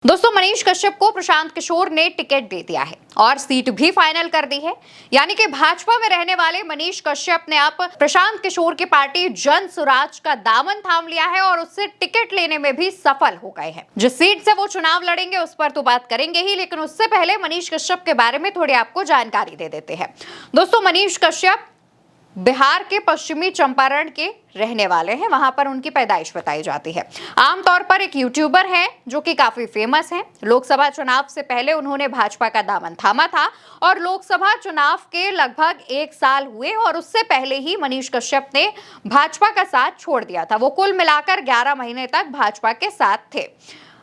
दोस्तों मनीष कश्यप को प्रशांत किशोर ने टिकट दे दिया है और सीट भी फाइनल कर दी है। यानी कि भाजपा में रहने वाले मनीष कश्यप ने अब प्रशांत किशोर की पार्टी जन सुराज का दामन थाम लिया है और उससे टिकट लेने में भी सफल हो गए हैं। जिस सीट से वो चुनाव लड़ेंगे उस पर तो बात करेंगे ही, लेकिन उससे पहले मनीष कश्यप के बारे में थोड़ी आपको जानकारी दे देते हैं। दोस्तों मनीष कश्यप बिहार के पश्चिमी चंपारण के रहने वाले हैं, वहां पर उनकी पैदाइश बताई जाती है। आमतौर पर एक यूट्यूबर हैं जो कि काफी फेमस हैं। लोकसभा चुनाव से पहले उन्होंने भाजपा का दामन थामा था और लोकसभा चुनाव के लगभग 1 साल हुए और उससे पहले ही मनीष कश्यप ने भाजपा का साथ छोड़ दिया था। वो कुल मिलाकर 11 महीने तक भाजपा के साथ थे।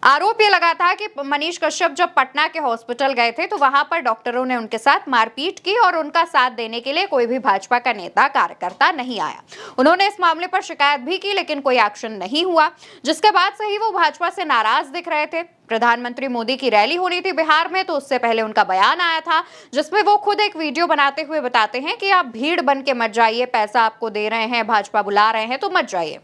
आरोप ये लगा था कि मनीष कश्यप जब पटना के हॉस्पिटल गए थे तो वहां पर डॉक्टरों ने उनके साथ मारपीट की और उनका साथ देने के लिए कोई भी भाजपा का नेता कार्यकर्ता नहीं आया। उन्होंने इस मामले पर शिकायत भी की लेकिन कोई एक्शन नहीं हुआ, जिसके बाद से ही वो भाजपा से नाराज दिख रहे थे। प्रधानमंत्री मोदी की रैली होनी थी बिहार में, तो उससे पहले उनका बयान आया था जिसमें वो खुद एक वीडियो बनाते हुए बताते हैं कि आप भीड़ बन के मत जाइए, पैसा आपको दे रहे हैं, भाजपा बुला रहे हैं तो मत जाइए।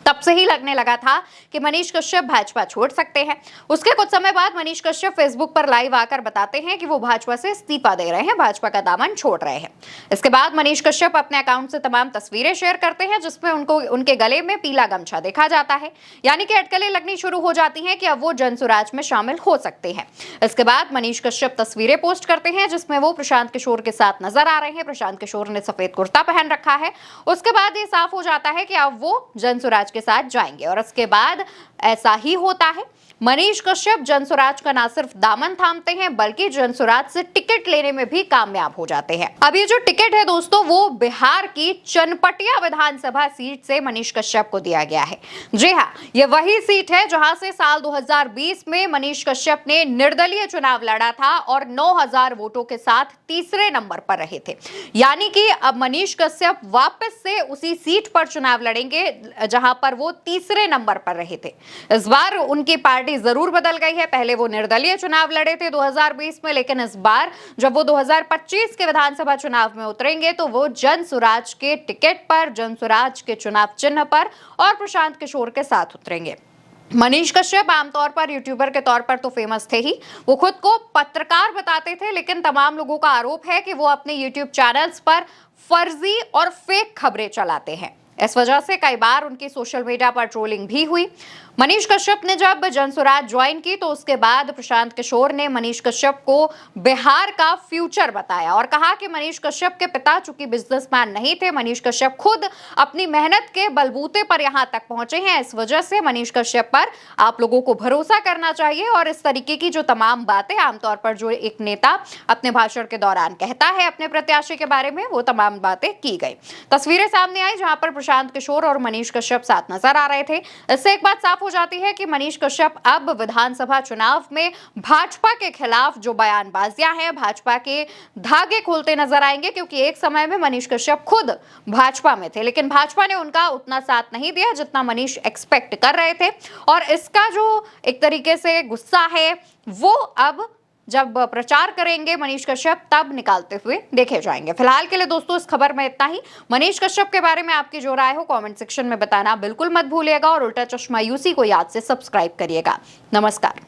तब से ही लगने लगा था कि मनीष कश्यप भाजपा छोड़ सकते हैं। उसके कुछ समय बाद मनीष कश्यप फेसबुक पर लाइव आकर बताते हैं कि वो भाजपा से इस्तीफा दे रहे हैं, भाजपा का दामन छोड़ रहे हैं। इसके बाद मनीष कश्यप अपने अकाउंट से तमाम तस्वीरें शेयर करते हैं जिसमें उनको उनके गले में पीला गमछा देखा जाता है, यानी कि अटकलें लगनी शुरू हो जाती हैं कि अब वो जनसुराज में शामिल हो सकते हैं। इसके बाद मनीष कश्यप तस्वीरें पोस्ट करते हैं जिसमें वो प्रशांत किशोर के साथ नजर आ रहे हैं। प्रशांत किशोर ने सफेद कुर्ता पहन रखा है। उसके बाद ये साफ हो जाता है कि अब वो जनसुराज के साथ जाएंगे और इसके बाद ऐसा ही होता है। मनीष कश्यप जनसुराज का ना सिर्फ दामन थामते हैं बल्कि जनसुराज से टिकट लेने में भी कामयाब हो जाते हैं। अब ये जो टिकट है दोस्तों वो बिहार की चनपटिया विधानसभा सीट से मनीष कश्यप को दिया गया है। जी हाँ, ये वही सीट है जहां से साल 2020 में मनीष कश्यप ने निर्दलीय चुनाव लड़ा था और 9000 वोटों के साथ तीसरे नंबर पर रहे थे। यानी कि अब मनीष कश्यप वापस से उसी सीट पर चुनाव लड़ेंगे जहां पर वो तीसरे नंबर पर रहे थे। इस बार उनकी पार्टी जरूर बदल गई है। पहले वो निर्दलीय चुनाव लड़े थे 2020 में, लेकिन इस बार जब वो 2025 के विधानसभा चुनाव में उतरेंगे तो वो जनसुराज के टिकट पर, जनसुराज के चुनाव चिन्ह पर और प्रशांत किशोर के साथ उतरेंगे। मनीष कश्यप आमतौर पर यूट्यूबर के तौर पर तो फेमस थे ही, वो खुद को पत्रकार बताते थे, लेकिन तमाम लोगों का आरोप है कि वो अपने यूट्यूब चैनल्स पर फर्जी और फेक खबरें चलाते हैं। इस वजह से कई बार उनकी सोशल मीडिया पर ट्रोलिंग भी हुई। मनीष कश्यप ने जब जनसुराज ज्वाइन की तो उसके बाद प्रशांत किशोर ने मनीष कश्यप को बिहार का फ्यूचर बताया और कहा कि मनीष कश्यप के पिता चूंकि बिजनेसमैन नहीं थे, मनीष कश्यप खुद अपनी मेहनत के बलबूते पर यहां तक पहुंचे हैं। इस वजह से मनीष कश्यप पर आप लोगों को भरोसा करना चाहिए और इस तरीके की जो तमाम बातें आमतौर पर जो एक नेता अपने भाषण के दौरान कहता है अपने प्रत्याशी के बारे में, वो तमाम बातें की गई। तस्वीरें सामने आई जहां पर प्रशांत किशोर और मनीष कश्यप साथ नजर आ रहे थे। इससे एक बात साफ हो जाती है कि मनीष कश्यप अब विधानसभा चुनाव में भाजपा के खिलाफ जो बयानबाजियां हैं, भाजपा के धागे खोलते नजर आएंगे, क्योंकि एक समय में मनीष कश्यप खुद भाजपा में थे लेकिन भाजपा ने उनका उतना साथ नहीं दिया जितना मनीष एक्सपेक्ट कर रहे थे और इसका जो एक तरीके से गुस्सा है वो अब जब प्रचार करेंगे मनीष कश्यप तब निकालते हुए देखे जाएंगे। फिलहाल के लिए दोस्तों इस खबर में इतना ही। मनीष कश्यप के बारे में आपकी जो राय हो कमेंट सेक्शन में बताना बिल्कुल मत भूलिएगा और उल्टा चश्मा यूसी को याद से सब्सक्राइब करिएगा। नमस्कार।